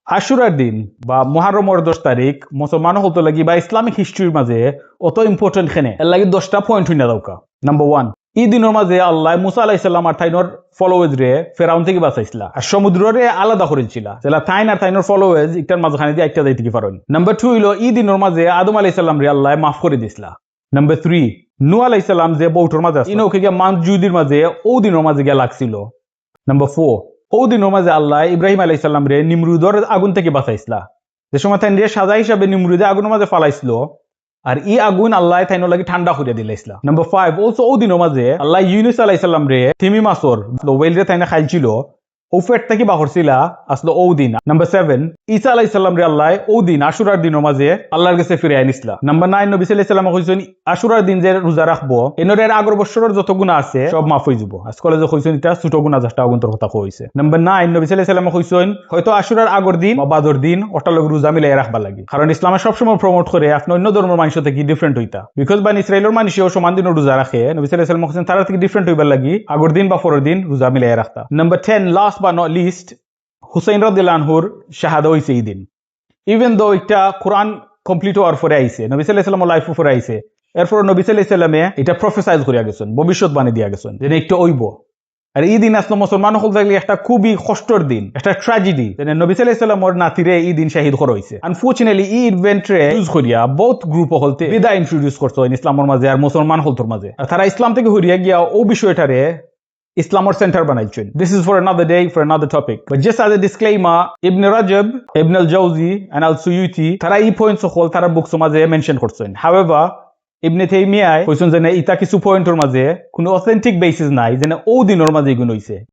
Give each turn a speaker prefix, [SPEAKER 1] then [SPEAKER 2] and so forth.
[SPEAKER 1] আশুরার দিন বা মুহররমের 10 তারিখ মুসলমান হতো লাগি বা ইসলামিক হিস্ট্রির মাঝে অত ইম্পর্টেন্ট খেনে এর লাগি 10টা পয়েন্ট হইনা দরকার। নাম্বার 1, এই দিনের মাঝে আল্লাহ মুসা আলাইহিস সালাম আর তাইনর ফলোয়ার্স রে ফেরাউন থেকে বাঁচাইছিলা আর সমুদ্ররে আলাদা করেছিল যেলা তাইন আর তাইনর ফলোয়ার্স একটার মাঝখানে দিয়ে একটা যাইতে কি পারেন। নাম্বার 2 হইলো এই দিনের মাঝে আদম আলাইহিস সালাম রে আল্লাহ মাফ করে দিছিলা। নাম্বার 3, নূহ আলাইহিস সালাম যে বউটোর মাঝে আছে ইনোকে গিয়া মানজুদির মাঝে ও দিনের মাঝে গিয়া লাগছিল। নাম্বার 4, ও দিনের মাঝে আল্লাহ ইব্রাহিম আলাইহিস সালাম রে নিমরুদর আগুন থেকে বাঁচাইছিলা যে সময় তাই রে সাজা হিসাবে নিমরুদে আগুনের মাঝে ফালাইছিল আর ই আগুন আল্লাহ তাইনোর লাগি ঠান্ডা করে দিলাইছিলা। নাম্বার 5, অলসো ও দিনের মাঝে আল্লাহ ইউনুস আলাইহিস সালাম রে তিমি মাছর ওয়েল রে তাইনা খাইছিল ও পেট থেকে বাহরছিলা আসলে ও দিন। নাম্বার 7, ঈসা আলাইহিস সালাম রে আল্লাহ ও দিন আশুরার দিনের মাঝে আল্লাহর কাছে ফিরে আনিছিলা। নাম্বার 9, নবী সাল্লাল্লাহু আলাইহি সাল্লাম কইছেন আশুরার দিন যে রোজা রাখবো এনরের আগর বছরের যত গুনাহ আছে সব মাফ হয়ে যাব। আজকাল যে কইছেন এটা ছোট গুনাহ যাটা অগন্তর কথা কইছে। নাম্বার 9, নবী সাল্লাল্লাহু আলাইহি সাল্লাম কইছেন হয়তো আশুরার আগর দিন বা বাদর দিন ওটা লগ রোজা মিলাই রাখবা লাগে কারণ ইসলামে সবসময় প্রমোট করে আপনি অন্য ধর্মের মানুষ থেকে ডিফারেন্ট হইতা বিকজ বান ইসরায়েলের মানুষও সমান দিন রোজা রাখে। নবী সাল্লাল্লাহু আলাইহি সাল্লাম কইছেন তারা থেকে ডিফারেন্ট হইবার লাগি আগর দিন বা পরের দিন রোজা মিলাই রাখতা। নাম্বার 10, লাস্ট বা নট লিস্ট, হুসাইন রাদিয়াল্লাহু আনহুর শাহাদা হইছে এই দিন। ইভেন দো এটা কোরআন কমপ্লিট হওয়ার পরে আইছে নবী সাল্লাল্লাহু আলাইহি সাল্লাম লাইফ পরে আইছে এরপর নবী সাল্লাল্লাহু আলাইহি সাল্লামে এটা প্রফেসাইজ করিয়া গেছেন ভবিষ্যৎবাণী দিয়া গেছেন যে একটা হইব। আর এই দিন আসলে মুসলমান হল থাকলে একটা খুবই কষ্টের দিন একটা ট্র্যাজেডি যে নবী সাল্লাল্লাহু আলাইহি সাল্লামের নাতিরে এই দিন শহীদ করা হইছে। আনফরচুনেটলি এই ইভেন্টরে ইউজ করিয়া বহুত গ্রুপ হলতে বিদা ইন্ট্রোডিউস করতে হয় ইসলামের মাঝে আর মুসলমান হলতর মাঝে আর তারা ইসলাম থেকে হরিয়া গিয়া ও বিষয়টারে Islamor center banaychen. This is for another day, for another topic. But just as a disclaimer, Ibn Rajab, Ibn al-Jawzi, and al-Suyuti, tara এই points সকল তারা বুকস মাঝে মেনশন করছেন। However, Ibn Taymiyyah কইছেন যে ইতা কিছু পয়েন্টের মাঝে কোনো অথেন্টিক বেসিস নাই যে ও দিনের মাঝে গুণ হইছে।